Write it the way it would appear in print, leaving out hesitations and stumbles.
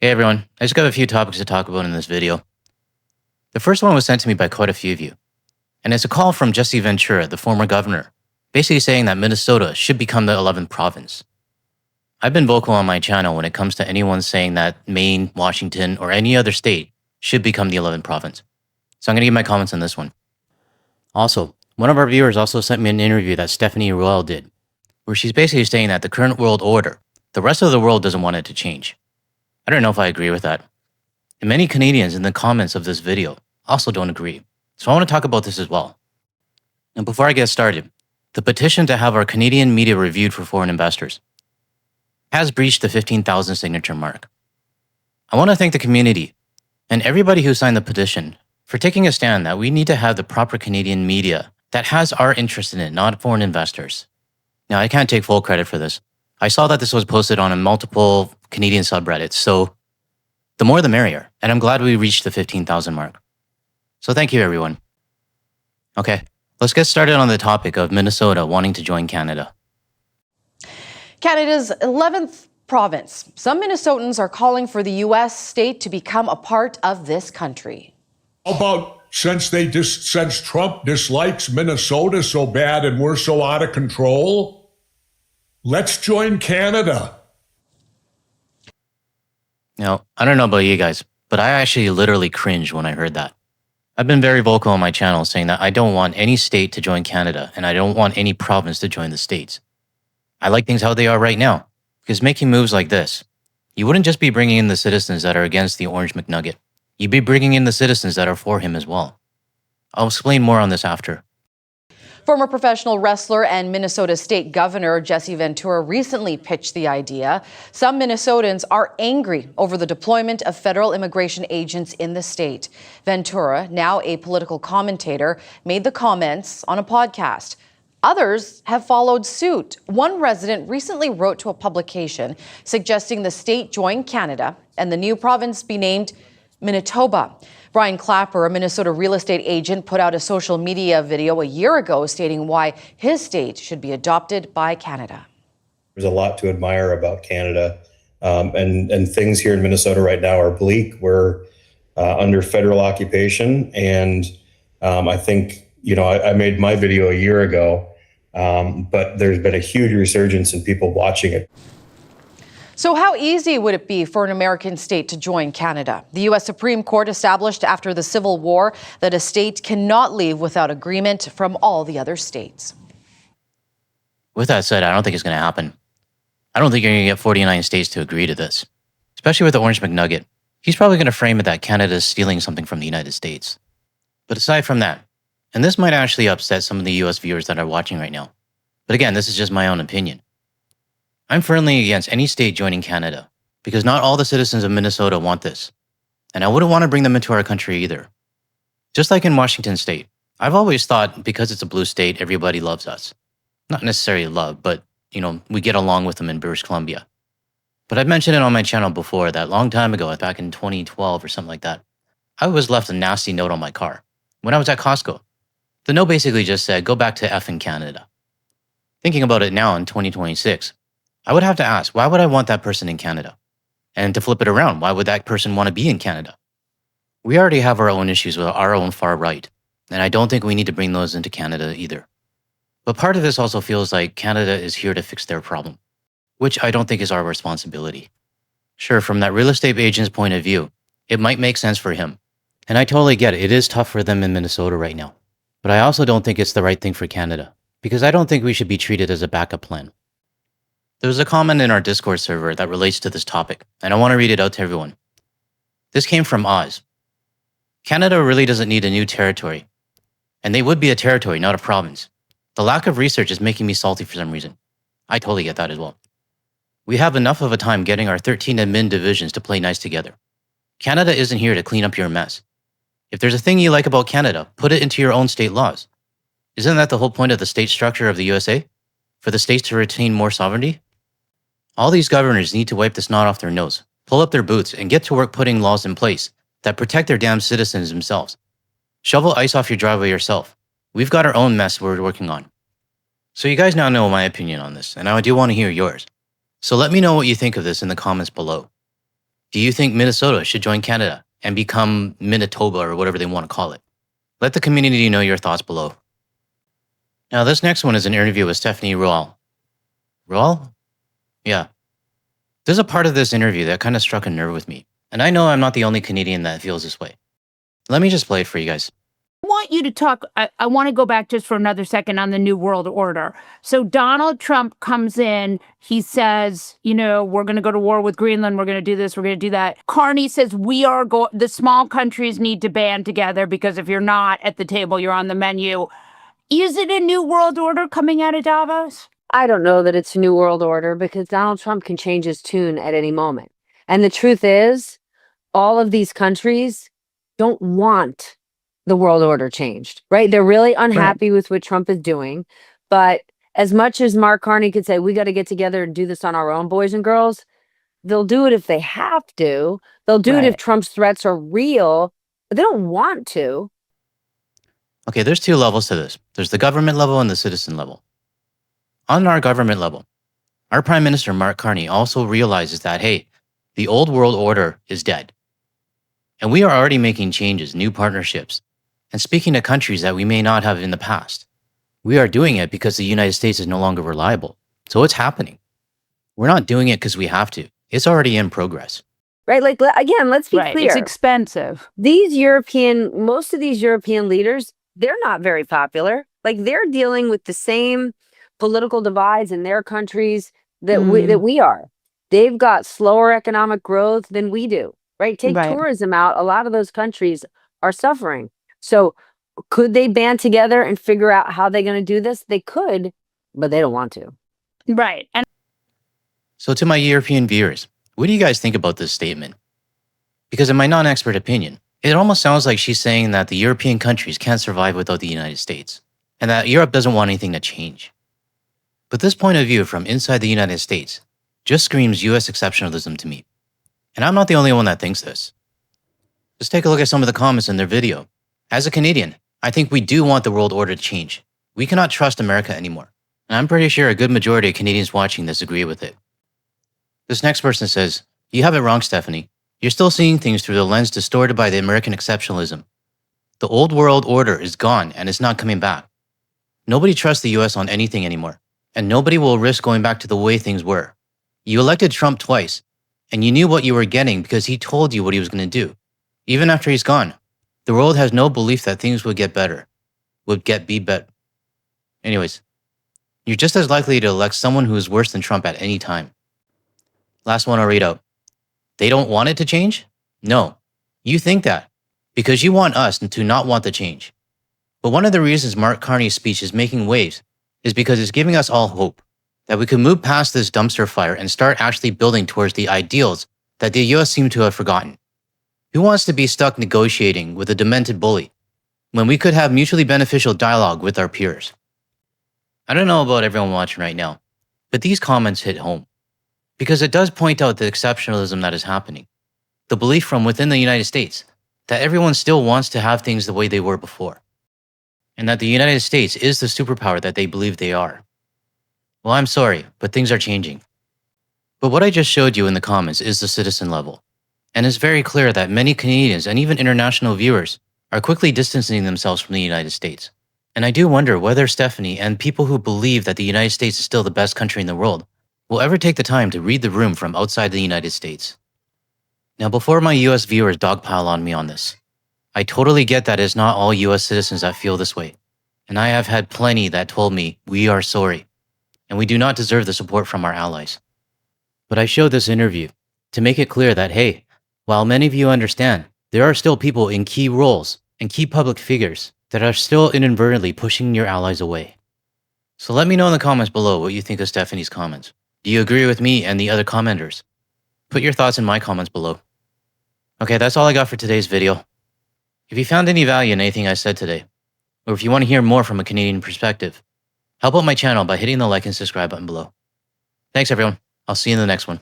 Hey everyone, I just got a few topics to talk about in this video. The first one was sent to me by quite a few of you, and it's a call from Jesse Ventura, the former governor, basically saying that Minnesota should become the 11th province. I've been vocal on my channel when it comes to anyone saying that Maine, Washington, or any other state should become the 11th province. So I'm going to give my comments on this one. Also, one of our viewers also sent me an interview that Stephanie Ruhle did, where she's basically saying that the current world order, the rest of the world doesn't want it to change. I don't know if I agree with that. And many Canadians in the comments of this video also don't agree. So I want to talk about this as well. And before I get started, the petition to have our Canadian media reviewed for foreign investors has breached the 15,000 signature mark. I want to thank the community and everybody who signed the petition for taking a stand that we need to have the proper Canadian media that has our interest in it, not foreign investors. Now, I can't take full credit for this. I saw that this was posted on a multiple Canadian subreddits, so the more the merrier, and I'm glad we reached the 15,000 mark. So thank you, everyone. Okay, let's get started on the topic of Minnesota wanting to join Canada. Canada's 11th province. Some Minnesotans are calling for the U.S. state to become a part of this country. How about since Trump dislikes Minnesota so bad and we're so out of control, let's join Canada. Now, I don't know about you guys, but I actually literally cringed when I heard that. I've been very vocal on my channel saying that I don't want any state to join Canada and I don't want any province to join the states. I like things how they are right now, because making moves like this, you wouldn't just be bringing in the citizens that are against the Orange McNugget. You'd be bringing in the citizens that are for him as well. I'll explain more on this after. Former professional wrestler and Minnesota State Governor Jesse Ventura recently pitched the idea. Some Minnesotans are angry over the deployment of federal immigration agents in the state. Ventura, now a political commentator, made the comments on a podcast. Others have followed suit. One resident recently wrote to a publication suggesting the state join Canada and the new province be named Minnetoba. Brian Clapper, a Minnesota real estate agent, put out a social media video a year ago stating why his state should be adopted by Canada. There's a lot to admire about Canada, and things here in Minnesota right now are bleak. We're under federal occupation, and I think, I made my video a year ago, but there's been a huge resurgence in people watching it. So how easy would it be for an American state to join Canada? The U.S. Supreme Court established after the Civil War that a state cannot leave without agreement from all the other states. With that said, I don't think it's going to happen. I don't think you're going to get 49 states to agree to this, especially with the Orange McNugget. He's probably going to frame it that Canada is stealing something from the United States. But aside from that, and this might actually upset some of the U.S. viewers that are watching right now, but again, this is just my own opinion. I'm firmly against any state joining Canada, because not all the citizens of Minnesota want this, and I wouldn't want to bring them into our country either. Just like in Washington state, I've always thought because it's a blue state, everybody loves us. Not necessarily love, but, we get along with them in British Columbia. But I've mentioned it on my channel before that long time ago, back in 2012 or something like that, I was left a nasty note on my car when I was at Costco. The note basically just said, go back to effing Canada. Thinking about it now in 2026, I would have to ask, why would I want that person in Canada? And to flip it around, why would that person want to be in Canada? We already have our own issues with our own far right, and I don't think we need to bring those into Canada either. But part of this also feels like Canada is here to fix their problem, which I don't think is our responsibility. Sure, from that real estate agent's point of view, it might make sense for him. And I totally get it. It is tough for them in Minnesota right now. But I also don't think it's the right thing for Canada, because I don't think we should be treated as a backup plan. There was a comment in our Discord server that relates to this topic, and I want to read it out to everyone. This came from Oz. Canada really doesn't need a new territory, and they would be a territory, not a province. The lack of research is making me salty for some reason. I totally get that as well. We have enough of a time getting our 13 admin divisions to play nice together. Canada isn't here to clean up your mess. If there's a thing you like about Canada, put it into your own state laws. Isn't that the whole point of the state structure of the USA? For the states to retain more sovereignty? All these governors need to wipe the snot off their nose, pull up their boots, and get to work putting laws in place that protect their damn citizens themselves. Shovel ice off your driveway yourself. We've got our own mess we're working on. So you guys now know my opinion on this, and I do want to hear yours. So let me know what you think of this in the comments below. Do you think Minnesota should join Canada and become Minnetoba or whatever they want to call it? Let the community know your thoughts below. Now, this next one is an interview with Stephanie Ruhle. Ruhle? Yeah. There's a part of this interview that kind of struck a nerve with me, and I know I'm not the only Canadian that feels this way. Let me just play it for you guys. I want you to talk. I want to go back just for another second on the New World Order. So Donald Trump comes in. He says, we're going to go to war with Greenland. We're going to do this. We're going to do that. Carney says the small countries need to band together because if you're not at the table, you're on the menu. Is it a New World Order coming out of Davos? I don't know that it's a New World Order because Donald Trump can change his tune at any moment. And the truth is, all of these countries don't want the world order changed, right? They're really unhappy with what Trump is doing. But as much as Mark Carney could say, we got to get together and do this on our own, boys and girls, they'll do it if they have to. They'll do it if Trump's threats are real, but they don't want to. Okay, there's two levels to this. There's the government level and the citizen level. On our government level, our Prime Minister, Mark Carney, also realizes that, hey, the old world order is dead. And we are already making changes, new partnerships, and speaking to countries that we may not have in the past. We are doing it because the United States is no longer reliable. So it's happening. We're not doing it because we have to. It's already in progress. Right? Like, again, let's be clear. It's expensive. Most of these European leaders, they're not very popular. Like, they're dealing with the same political divides in their countries that we are. They've got slower economic growth than we do, right? Take tourism out. A lot of those countries are suffering. So could they band together and figure out how they're going to do this? They could, but they don't want to. Right. And so to my European viewers, what do you guys think about this statement? Because in my non-expert opinion, it almost sounds like she's saying that the European countries can't survive without the United States, and that Europe doesn't want anything to change. But this point of view from inside the United States just screams US exceptionalism to me. And I'm not the only one that thinks this. Just take a look at some of the comments in their video. As a Canadian, I think we do want the world order to change. We cannot trust America anymore. And I'm pretty sure a good majority of Canadians watching this agree with it. This next person says, you have it wrong, Stephanie. You're still seeing things through the lens distorted by the American exceptionalism. The old world order is gone and it's not coming back. Nobody trusts the US on anything anymore. And nobody will risk going back to the way things were. You elected Trump twice, and you knew what you were getting because he told you what he was going to do. Even after he's gone, the world has no belief that things would get better, be better. Anyways, you're just as likely to elect someone who is worse than Trump at any time. Last one I'll read out. They don't want it to change? No, you think that because you want us to not want the change. But one of the reasons Mark Carney's speech is making waves is because it's giving us all hope that we can move past this dumpster fire and start actually building towards the ideals that the US seem to have forgotten. Who wants to be stuck negotiating with a demented bully when we could have mutually beneficial dialogue with our peers? I don't know about everyone watching right now, but these comments hit home because it does point out the exceptionalism that is happening. The belief from within the United States that everyone still wants to have things the way they were before, and that the United States is the superpower that they believe they are. Well, I'm sorry, but things are changing. But what I just showed you in the comments is the citizen level. And it's very clear that many Canadians and even international viewers are quickly distancing themselves from the United States. And I do wonder whether Stephanie and people who believe that the United States is still the best country in the world will ever take the time to read the room from outside the United States. Now, before my US viewers dogpile on me on this, I totally get that it's not all US citizens that feel this way. And I have had plenty that told me we are sorry, and we do not deserve the support from our allies. But I showed this interview to make it clear that, hey, while many of you understand, there are still people in key roles and key public figures that are still inadvertently pushing your allies away. So let me know in the comments below what you think of Stephanie's comments. Do you agree with me and the other commenters? Put your thoughts in my comments below. Okay, that's all I got for today's video. If you found any value in anything I said today, or if you want to hear more from a Canadian perspective, help out my channel by hitting the like and subscribe button below. Thanks everyone. I'll see you in the next one.